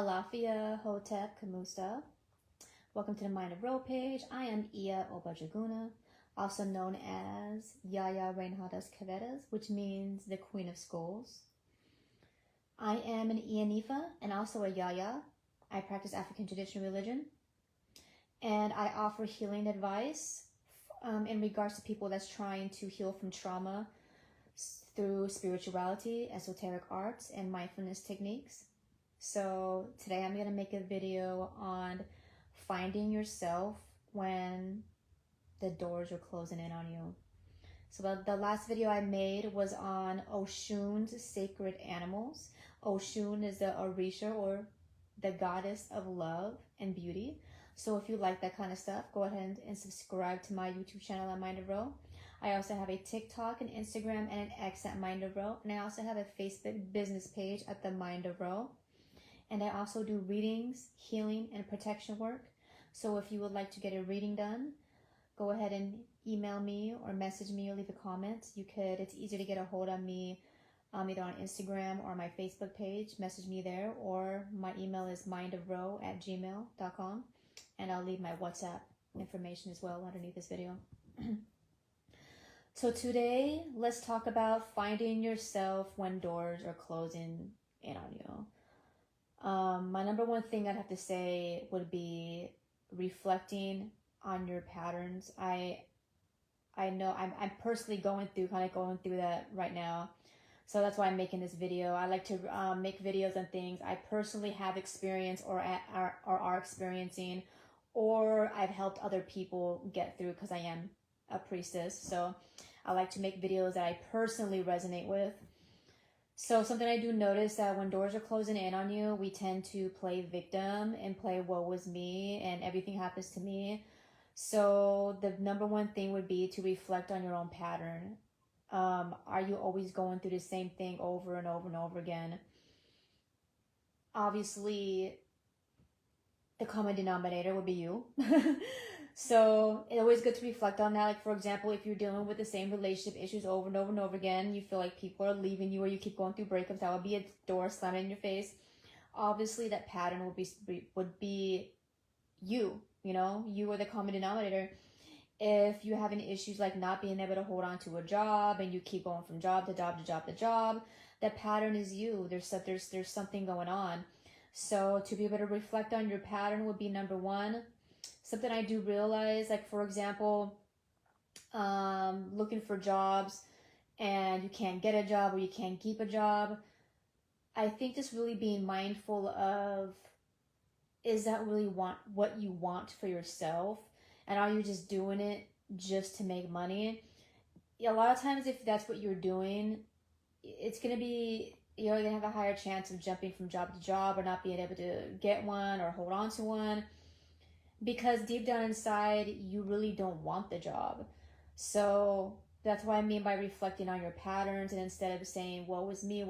Alafia Hotep Kamusta. Welcome to the Mind of Ro page. I am Iya Obajaguna, also known as Yaya Reinhadas Cavedas, which means the Queen of Skulls. I am an Ianifa and also a Yaya. I practice African traditional religion, and I offer healing advice in regards to people that's trying to heal from trauma through spirituality, esoteric arts, and mindfulness techniques. So today I'm going to make a video on finding yourself when the doors are closing in on you. So the last video I made was on Oshun's sacred animals. Oshun is the Orisha, or the goddess of love and beauty. So if you like that kind of stuff, go ahead and subscribe to my YouTube channel at Mind of Ro. I also have a TikTok, an Instagram, and an X at Mind of Ro. And I also have a Facebook business page at the Mind of Ro. And I also do readings, healing, and protection work. So if you would like to get a reading done, go ahead and email me or message me or leave a comment. It's easier to get a hold of me either on Instagram or my Facebook page. Message me there, or my email is mindofro@gmail.com. And I'll leave my WhatsApp information as well underneath this video. So today, let's talk about finding yourself when doors are closing in on you. My number one thing I'd have to say would be reflecting on your patterns. I know I'm personally going through that right now. So that's why I'm making this video. I like to make videos on things I personally have experienced or are experiencing, or I've helped other people get through, because I am a priestess. So I like to make videos that I personally resonate with. So something I do notice that when doors are closing in on you, we tend to play victim and play woe was me and everything happens to me. So the number one thing would be to reflect on your own pattern. Are you always going through the same thing over and over and over again? Obviously, the common denominator would be you. So it's always good to reflect on that. Like, for example, if you're dealing with the same relationship issues over and over and over again, you feel like people are leaving you, or you keep going through breakups, that would be a door slamming in your face. Obviously, that pattern would be you. You are the common denominator. If you're having issues like not being able to hold on to a job and you keep going from job to job to job to job, that pattern is you. There's something going on. So to be able to reflect on your pattern would be number one. Something I do realize, like, for example, looking for jobs and you can't get a job or you can't keep a job. I think just really being mindful of, is that really what you want for yourself? And are you just doing it just to make money? A lot of times, if that's what you're doing, it's going to be, you're going to have a higher chance of jumping from job to job or not being able to get one or hold on to one. Because deep down inside, you really don't want the job. So that's what I mean by reflecting on your patterns. And instead of saying, woe is me,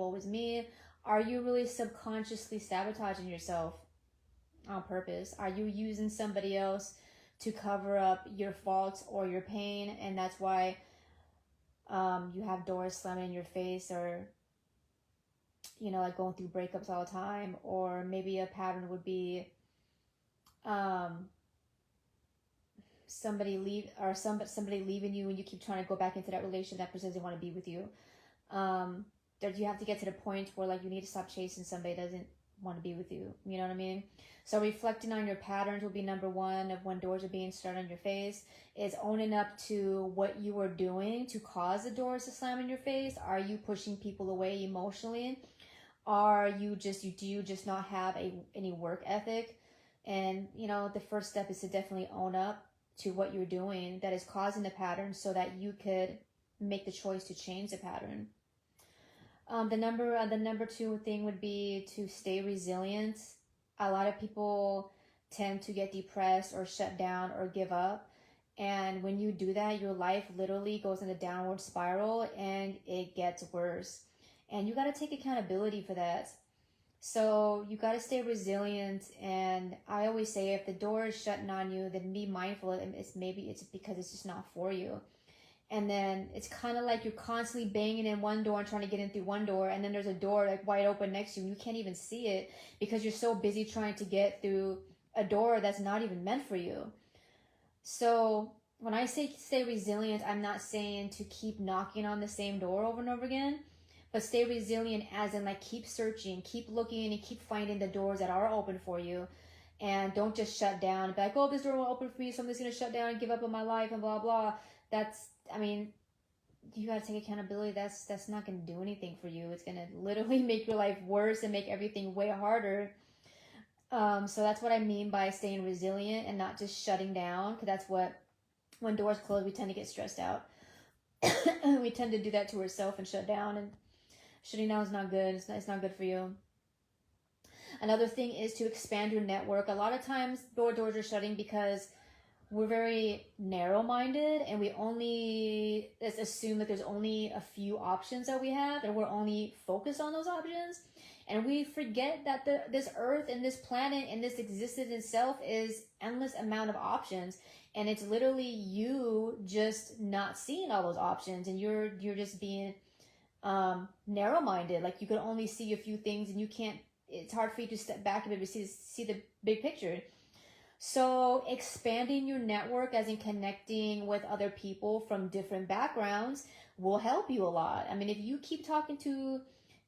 are you really subconsciously sabotaging yourself on purpose? Are you using somebody else to cover up your faults or your pain? And that's why you have doors slamming in your face, or, like going through breakups all the time. Or maybe a pattern would be somebody leaving you, and you keep trying to go back into that relationship. That person doesn't want to be with you. You have to get to the point where, like, you need to stop chasing somebody that doesn't want to be with you. You know what I mean? So reflecting on your patterns will be number one of when doors are being started on your face. Is owning up to what you are doing to cause the doors to slam in your face. Are you pushing people away emotionally? Do you just not have any work ethic? And the first step is to definitely own up to what you're doing that is causing the pattern, so that you could make the choice to change the pattern. The number two thing would be to stay resilient. A lot of people tend to get depressed or shut down or give up. And when you do that, your life literally goes in a downward spiral and it gets worse. And you got to take accountability for that. So you got to stay resilient. And I always say, if the door is shutting on you, then be mindful. Maybe it's because it's just not for you. And then it's kind of like you're constantly banging in one door and trying to get in through one door, and then there's a door like wide open next to you and you can't even see it because you're so busy trying to get through a door that's not even meant for you. So when I say stay resilient, I'm not saying to keep knocking on the same door over and over again, but stay resilient as in like keep searching, keep looking, and keep finding the doors that are open for you. And don't just shut down and be like, oh, this door won't open for me, so I'm just going to shut down and give up on my life and blah, blah. You got to take accountability. That's not going to do anything for you. It's going to literally make your life worse and make everything way harder. So that's what I mean by staying resilient and not just shutting down, because that's what, when doors close, we tend to get stressed out. We tend to do that to ourselves and shut down, and shutting down is not good. It's not good for you. Another thing is to expand your network. A lot of times doors are shutting because we're very narrow-minded and we only assume that there's only a few options that we have and we're only focused on those options. And we forget that this earth and this planet and this existence itself is endless amount of options. And it's literally you just not seeing all those options, and you're just being narrow-minded. Like you can only see a few things, and it's hard for you to step back a bit to see the big picture. So expanding your network, as in connecting with other people from different backgrounds, will help you a lot. I mean, if you keep talking to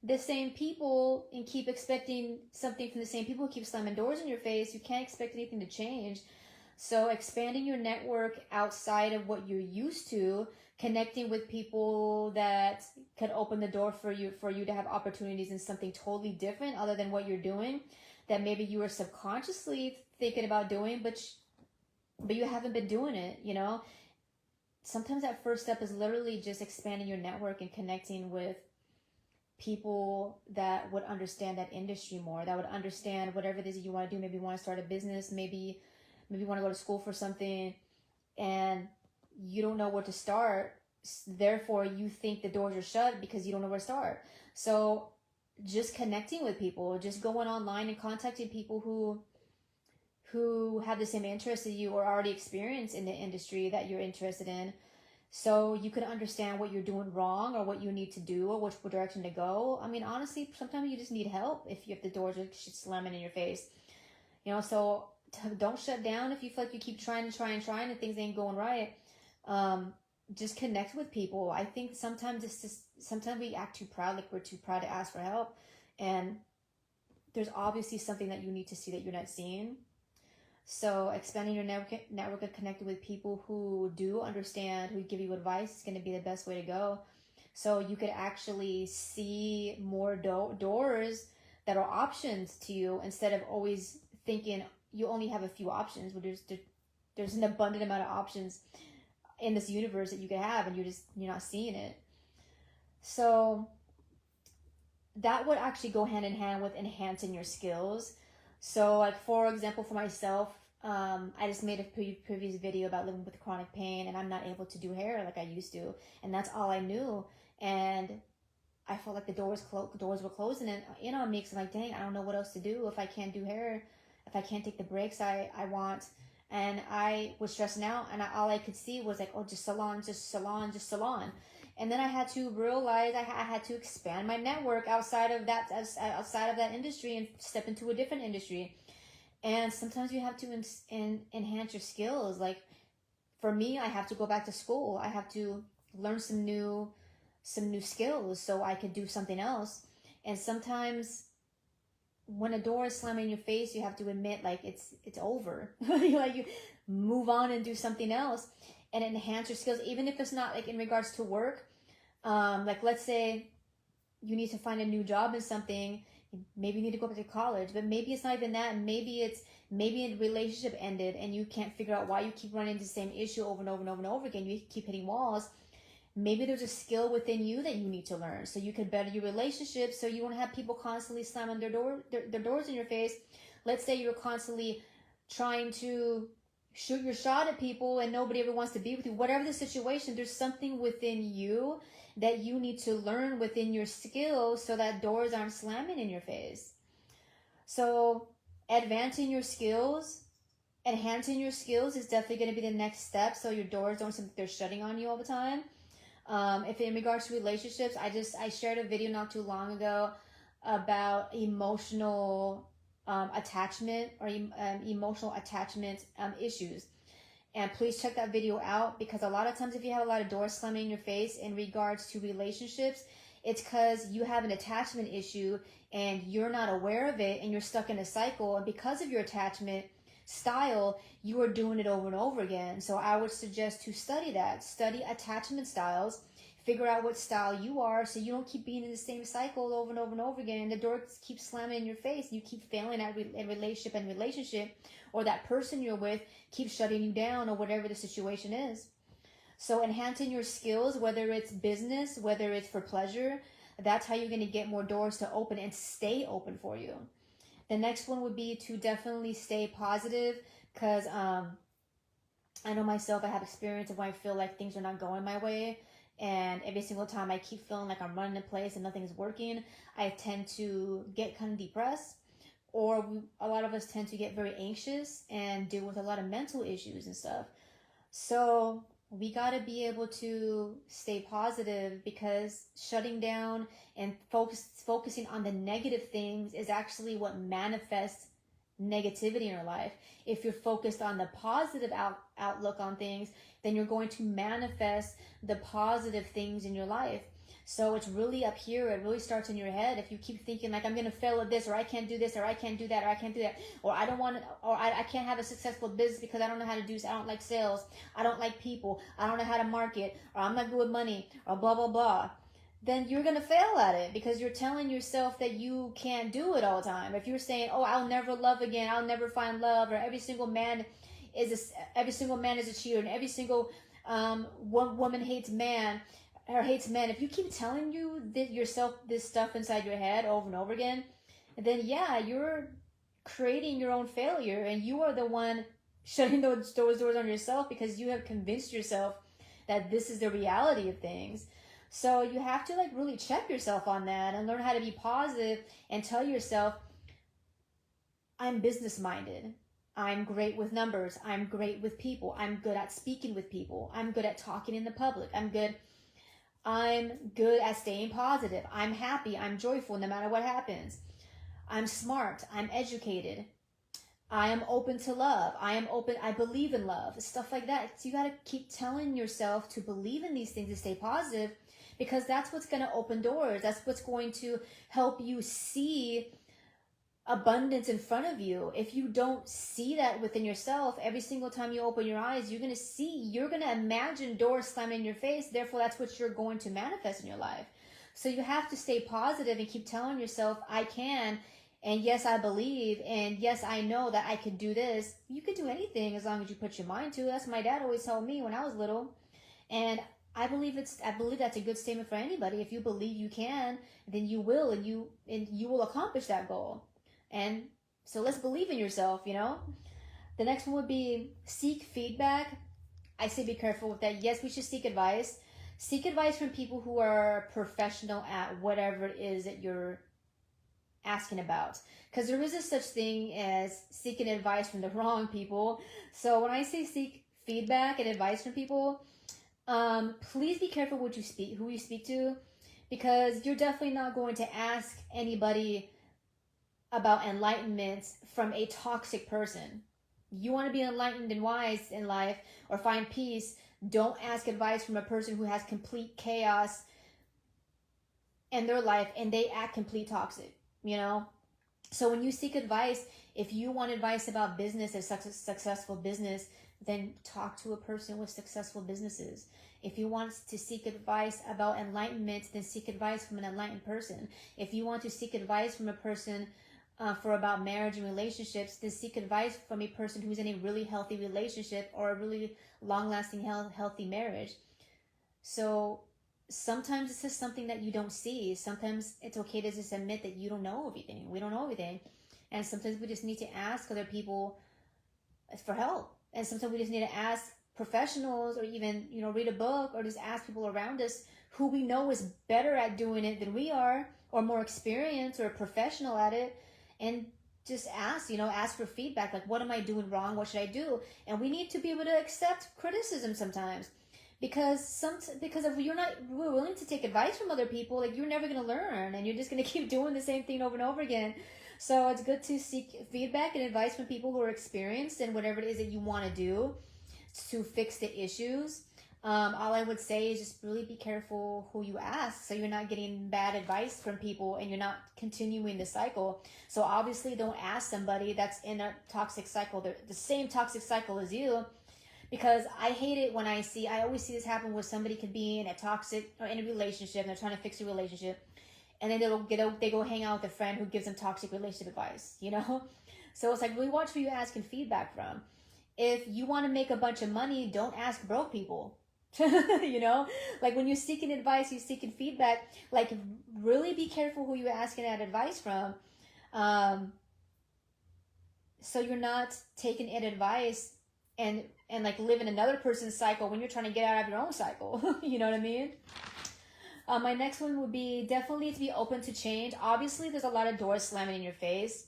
the same people and keep expecting something from the same people who keep slamming doors in your face, you can't expect anything to change. So expanding your network outside of what you're used to, connecting with people that could open the door for you to have opportunities in something totally different other than what you're doing, that maybe you were subconsciously thinking about doing, but you haven't been doing it, you know? Sometimes that first step is literally just expanding your network and connecting with people that would understand that industry more, that would understand whatever it is that you want to do. Maybe you want to start a business, maybe you want to go to school for something and you don't know where to start. Therefore, you think the doors are shut because you don't know where to start. So just connecting with people, just going online and contacting people who have the same interest as you or already experience in the industry that you're interested in, so you can understand what you're doing wrong or what you need to do or which direction to go. I mean, honestly, sometimes you just need help if the doors are slamming in your face. You know, so don't shut down if you feel like you keep trying and things ain't going right. Just connect with people. I think sometimes sometimes we act too proud, like we're too proud to ask for help, and there's obviously something that you need to see that you're not seeing. So expanding your network and connecting with people who do understand, who give you advice, is going to be the best way to go. So you could actually see more doors that are options to you, instead of always thinking you only have a few options. But there's an abundant amount of options in this universe that you could have, and you're not seeing it. So that would actually go hand in hand with enhancing your skills. So like, for example, for myself, I just made a previous video about living with chronic pain, and I'm not able to do hair like I used to, and that's all I knew. And I felt like the doors were closing, and you know, it makes me like, dang, I don't know what else to do if I can't do hair, if I can't take the breaks I want. And I was stressing out, and all I could see was like, oh, just salon. And then I had to realize I had to expand my network outside of that industry and step into a different industry. And sometimes you have to enhance your skills. Like for me, I have to go back to school. I have to learn some new skills so I could do something else. And sometimes when a door is slamming in your face, you have to admit like it's over. You move on and do something else and enhance your skills, even if it's not like in regards to work. Like let's say you need to find a new job in something. Maybe you need to go back to college, but maybe it's not even that. Maybe a relationship ended and you can't figure out why you keep running into the same issue over and over and over and over again. You keep hitting walls. Maybe there's a skill within you that you need to learn so you can better your relationship, so you won't have people constantly slamming their doors in your face. Let's say you're constantly trying to shoot your shot at people and nobody ever wants to be with you. Whatever the situation, there's something within you that you need to learn within your skills so that doors aren't slamming in your face. So enhancing your skills is definitely going to be the next step, so your doors don't seem like they're shutting on you all the time. If in regards to relationships, I shared a video not too long ago about emotional attachment or emotional attachment issues. And please check that video out, because a lot of times if you have a lot of doors slamming in your face in regards to relationships, it's because you have an attachment issue and you're not aware of it and you're stuck in a cycle. And because of your attachment style, you are doing it over and over again. So I would suggest to study that. Study attachment styles. Figure out what style you are so you don't keep being in the same cycle over and over and over again. And the door keeps slamming in your face. You keep failing at a relationship, or that person you're with keeps shutting you down, or whatever the situation is. So enhancing your skills, whether it's business, whether it's for pleasure, that's how you're going to get more doors to open and stay open for you. The next one would be to definitely stay positive, because I know myself, I have experience of when I feel like things are not going my way. And every single time I keep feeling like I'm running in place and nothing's working, I tend to get kind of depressed. Or a lot of us tend to get very anxious and deal with a lot of mental issues and stuff. So we got to be able to stay positive, because shutting down and focusing on the negative things is actually what manifests negativity in your life. If you're focused on the positive outlook on things, then you're going to manifest the positive things in your life. So it's really up here. It really starts in your head. If you keep thinking like, I'm going to fail at this, or I can't do this, or I can't do that, or I can't do that, or I don't want to, or I can't have a successful business because I don't know how to do this. I don't like sales. I don't like people. I don't know how to market, or I'm not good with money, or blah, blah, blah. Then you're going to fail at it, because you're telling yourself that you can't do it all the time. If you're saying, oh, I'll never love again, I'll never find love, or every single man is a cheater, and every single woman hates man or hates men. If you keep telling yourself this stuff inside your head over and over again, then yeah, you're creating your own failure, and you are the one shutting those doors on yourself, because you have convinced yourself that this is the reality of things. So you have to really check yourself on that and learn how to be positive and tell yourself, I'm business minded. I'm great with numbers. I'm great with people. I'm good at speaking with people. I'm good at talking in the public. I'm good at staying positive. I'm happy. I'm joyful no matter what happens. I'm smart. I'm educated. I am open to love. I believe in love. Stuff like that. So you got to keep telling yourself to believe in these things, to stay positive, because that's what's going to open doors. That's what's going to help you see abundance in front of you. If you don't see that within yourself, every single time you open your eyes, you're going to imagine doors slamming in your face. Therefore, that's what you're going to manifest in your life. So you have to stay positive and keep telling yourself, I can, and yes, I believe, and yes, I know that I can do this. You can do anything as long as you put your mind to it. That's what my dad always told me when I was little. And I believe that's a good statement for anybody. If you believe you can, then you will, and you will accomplish that goal. And so let's believe in yourself, The next one would be seek feedback. I say be careful with that. Yes, we should seek advice. Seek advice from people who are professional at whatever it is that you're asking about. Because there is a such thing as seeking advice from the wrong people. So when I say seek feedback and advice from people, please be careful who you speak to, because you're definitely not going to ask anybody about enlightenment from a toxic person. You want to be enlightened and wise in life or find peace, don't ask advice from a person who has complete chaos in their life and they act complete toxic, So when you seek advice, if you want advice about business, a successful business, then talk to a person with successful businesses. If you want to seek advice about enlightenment, then seek advice from an enlightened person. If you want to seek advice from a person about marriage and relationships, then seek advice from a person who's in a really healthy relationship or a really long-lasting healthy marriage. So sometimes it's just something that you don't see. Sometimes it's okay to just admit that you don't know everything. We don't know everything. And sometimes we just need to ask other people for help. And sometimes we just need to ask professionals, or even, read a book, or just ask people around us who we know is better at doing it than we are, or more experienced or professional at it. And just ask for feedback. Like, what am I doing wrong? What should I do? And we need to be able to accept criticism sometimes, because if we're willing to take advice from other people, like you're never going to learn, and you're just going to keep doing the same thing over and over again. So it's good to seek feedback and advice from people who are experienced in whatever it is that you want to do to fix the issues. All I would say is just really be careful who you ask, so you're not getting bad advice from people and you're not continuing the cycle. So obviously don't ask somebody that's in a toxic cycle, the same toxic cycle as you, because I hate it when I always see this happen where somebody could be in a toxic or in a relationship and they're trying to fix a relationship, and then they go hang out with a friend who gives them toxic relationship advice, you know? So it's like, really watch who you're asking feedback from. If you want to make a bunch of money, don't ask broke people. You know, like when you're seeking advice, you're seeking feedback, like really be careful who you're asking that advice from, so you're not taking it advice and like living another person's cycle when you're trying to get out of your own cycle. You know what I mean? My next one would be definitely to be open to change. Obviously there's a lot of doors slamming in your face.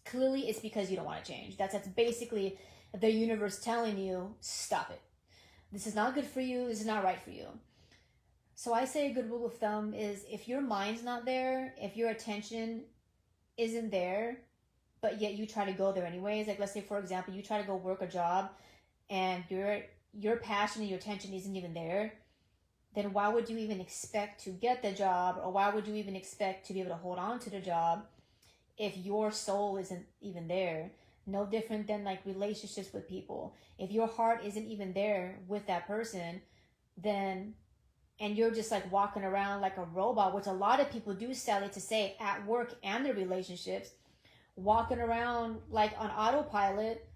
Clearly it's because you don't want to change. That's basically the universe telling you, stop it. This is not good for you. This is not right for you. So I say a good rule of thumb is, if your mind's not there, if your attention isn't there, but yet you try to go there anyways, like let's say, for example, you try to go work a job and your passion and your attention isn't even there, then why would you even expect to get the job, or why would you even expect to be able to hold on to the job if your soul isn't even there? No different than like relationships with people. If your heart isn't even there with that person, then, and you're just like walking around like a robot, which a lot of people do, sadly to say, at work and their relationships, walking around like on autopilot,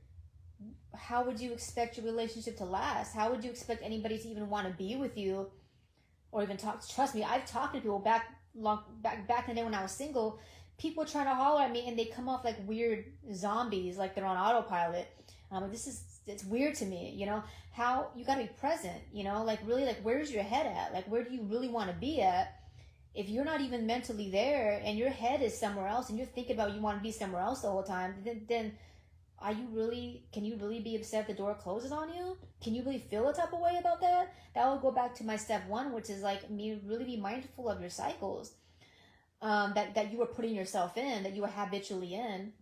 how would you expect your relationship to last? How would you expect anybody to even want to be with you or even talk? Trust me, I've talked to people back in the day when I was single. People trying to holler at me and they come off like weird zombies, like they're on autopilot. It's weird to me, you know, how you gotta be present, you know, like really, like where's your head at? Like where do you really want to be at? If you're not even mentally there and your head is somewhere else and you're thinking about you want to be somewhere else the whole time, then can you really be upset if the door closes on you? Can you really feel a type of way about that? That will go back to my step one, which is like me really be mindful of your cycles. That you were putting yourself in, that you were habitually in.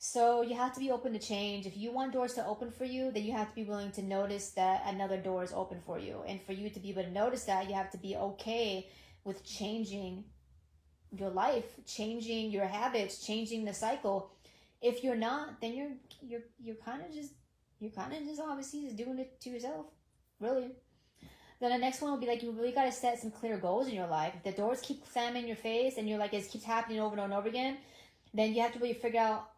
So you have to be open to change. If you want doors to open for you, then you have to be willing to notice that another door is open for you. And for you to be able to notice that, you have to be okay with changing your life, changing your habits, changing the cycle. If you're not, then you're kind of just obviously just doing it to yourself, really. Then the next one will be like, you really got to set some clear goals in your life. If the doors keep slamming in your face and you're like, it keeps happening over and over again, then you have to really figure out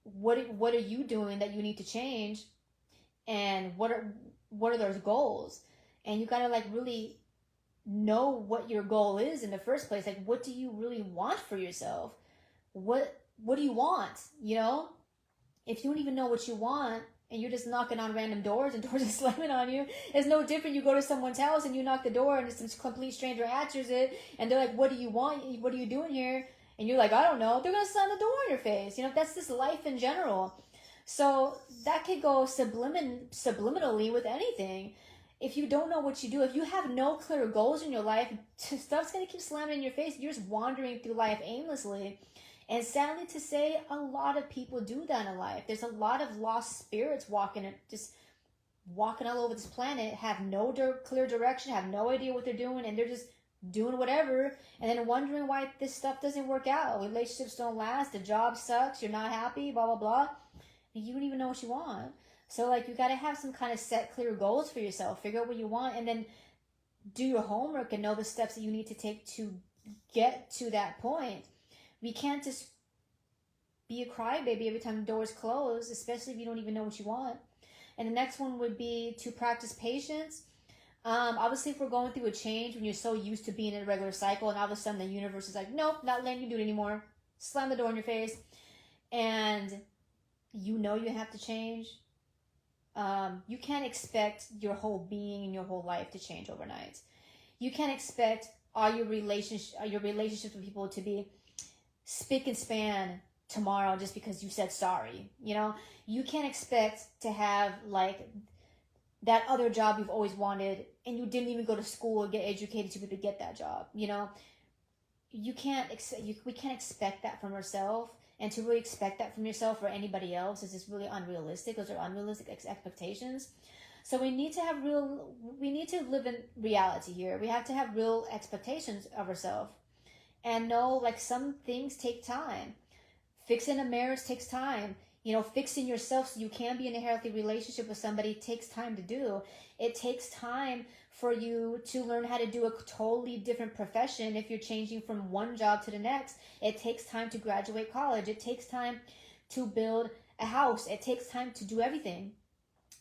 what are you doing that you need to change, and what are those goals. And you got to like really know what your goal is in the first place. Like, what do you really want for yourself? What do you want? You know, if you don't even know what you want, and you're just knocking on random doors and doors are slamming on you, it's no different. You go to someone's house and you knock the door and some complete stranger answers it and they're like, what do you want? What are you doing here? And you're like, I don't know. They're going to slam the door in your face. You know, that's just life in general. So that could go subliminally with anything. If you don't know what you do, if you have no clear goals in your life, stuff's going to keep slamming in your face. You're just wandering through life aimlessly. And sadly to say, a lot of people do that in life. There's a lot of lost spirits walking all over this planet, have no clear direction, have no idea what they're doing, and they're just doing whatever, and then wondering why this stuff doesn't work out. Relationships don't last, the job sucks, you're not happy, blah, blah, blah. And you don't even know what you want. So like, you got to have some kind of set clear goals for yourself, figure out what you want, and then do your homework and know the steps that you need to take to get to that point. We can't just be a crybaby every time the doors close, especially if you don't even know what you want. And the next one would be to practice patience. Obviously, if we're going through a change, when you're so used to being in a regular cycle, and all of a sudden the universe is like, nope, not letting you do it anymore. Slam the door in your face. And you know you have to change. You can't expect your whole being and your whole life to change overnight. You can't expect all your relationships with people to be spick and span tomorrow just because you said sorry. You know, you can't expect to have like that other job you've always wanted, and you didn't even go to school or get educated to be able to get that job. You know, we can't expect that from ourselves, and to really expect that from yourself or anybody else is just really unrealistic. Those are unrealistic expectations. So we need to live in reality here. We have to have real expectations of ourselves, and know, like, some things take time. Fixing a marriage takes time. You know, fixing yourself so you can be in a healthy relationship with somebody takes time to do. It takes time for you to learn how to do a totally different profession if you're changing from one job to the next. It takes time to graduate college. It takes time to build a house. It takes time to do everything.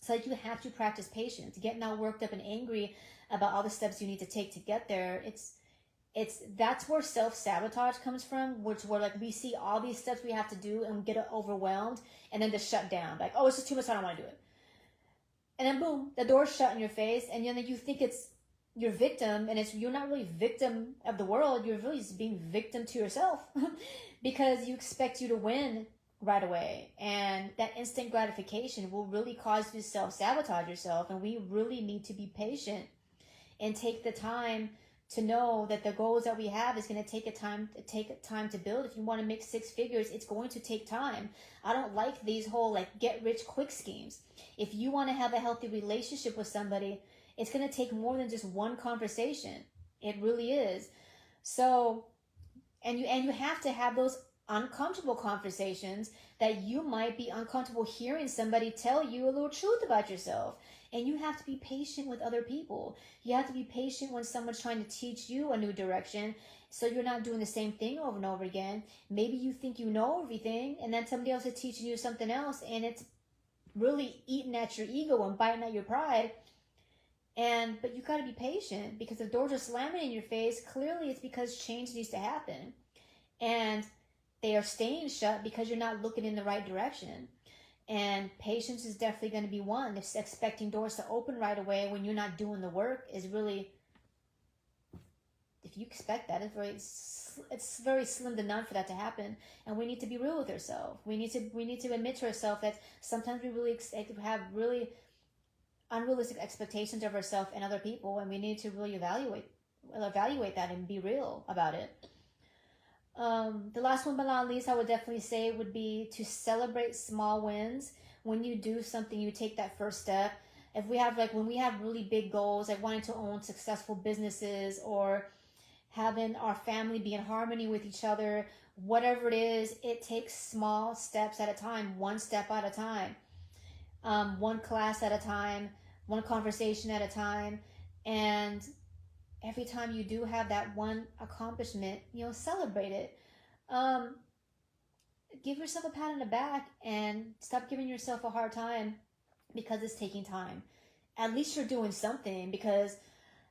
So you have to practice patience. Getting all worked up and angry about all the steps you need to take to get there, that's where self-sabotage comes from, where like we see all these steps we have to do and get overwhelmed, and then just shut down, like, oh, it's just too much, I don't want to do it. And then boom, the door's shut in your face, and then you think it's your victim, and you're not really victim of the world. You're really just being victim to yourself because you expect you to win right away, and that instant gratification will really cause you to self-sabotage yourself. And we really need to be patient and take the time to know that the goals that we have is going to take time to build. If you want to make 6 figures, it's going to take time. I don't like these whole like get rich quick schemes. If you want to have a healthy relationship with somebody, it's going to take more than just one conversation. It really is. So, and you have to have those uncomfortable conversations that you might be uncomfortable hearing somebody tell you a little truth about yourself. And you have to be patient with other people. You have to be patient when someone's trying to teach you a new direction, so you're not doing the same thing over and over again. Maybe you think you know everything, and then somebody else is teaching you something else, and it's really eating at your ego and biting at your pride. But you got to be patient, because if doors are slamming in your face, clearly it's because change needs to happen. And they are staying shut because you're not looking in the right direction. And patience is definitely going to be one. If expecting doors to open right away when you're not doing the work is really, if you expect that, it's very slim to none for that to happen. And we need to be real with ourselves. We need to admit to ourselves that sometimes we really have really unrealistic expectations of ourselves and other people, and we need to really evaluate that and be real about it. The last one but not least, I would definitely say would be to celebrate small wins. When you do something, you take that first step. If we have when we have really big goals, like wanting to own successful businesses or having our family be in harmony with each other, whatever it is, it takes small steps at a time, one step at a time, one class at a time, one conversation at a time. And every time you do have that one accomplishment, celebrate it. Give yourself a pat on the back and stop giving yourself a hard time because it's taking time. At least you're doing something, because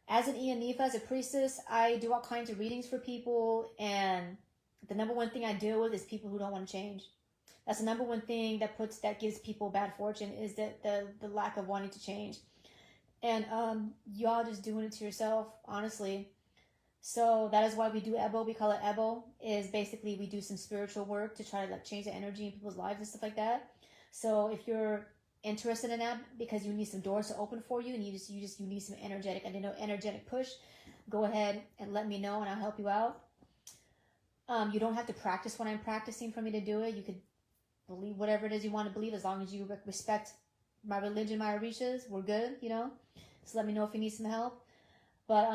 as an Ianifa, as a priestess, I do all kinds of readings for people, and the number one thing I deal with is people who don't want to change. That's the number one thing that gives people bad fortune, is that the lack of wanting to change. And y'all just doing it to yourself, honestly. So that is why we do Ebo. We call it Ebo. Is basically we do some spiritual work to try to change the energy in people's lives and stuff like that. So if you're interested in that because you need some doors to open for you and you need some energetic push, go ahead and let me know and I'll help you out. You don't have to practice what I'm practicing for me to do it. You could believe whatever it is you want to believe, as long as you respect my religion, my orishas. We're good, So let me know if you need some help. But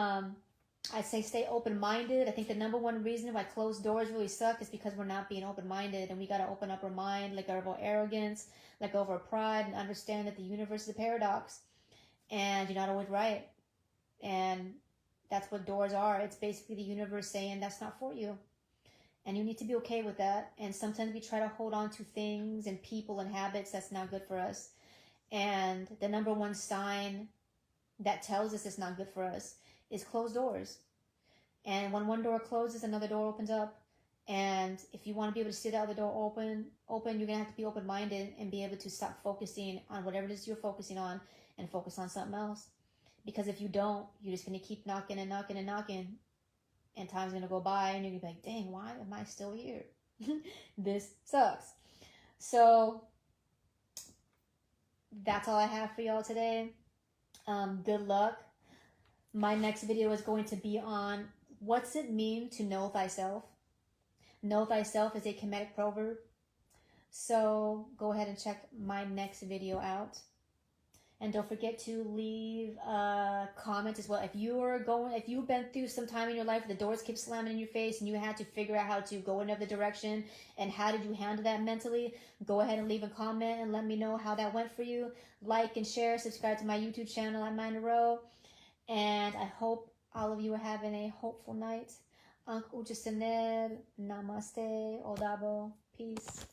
I'd say stay open-minded. I think the number one reason why closed doors really suck is because we're not being open-minded, and we got to open up our mind, let go of our arrogance, let go of our pride, and understand that the universe is a paradox, and you're not always right. And that's what doors are. It's basically the universe saying that's not for you. And you need to be okay with that. And sometimes we try to hold on to things and people and habits that's not good for us. And the number one sign that tells us it's not good for us is closed doors. And when one door closes, another door opens up. And if you want to be able to see the other door open, you're going to have to be open-minded and be able to stop focusing on whatever it is you're focusing on and focus on something else. Because if you don't, you're just going to keep knocking and knocking and knocking. And time's going to go by and you're going to be like, dang, why am I still here? This sucks. So that's all I have for y'all today. Good luck. My next video is going to be on what's it mean to know thyself. Know thyself is a Kemetic proverb. So go ahead and check my next video out. And don't forget to leave a comment as well. If you've been through some time in your life, the doors keep slamming in your face and you had to figure out how to go another direction and how did you handle that mentally, go ahead and leave a comment and let me know how that went for you. Like and share, subscribe to my YouTube channel at Mind a Row. And I hope all of you are having a hopeful night. Namaste, Odabo, peace.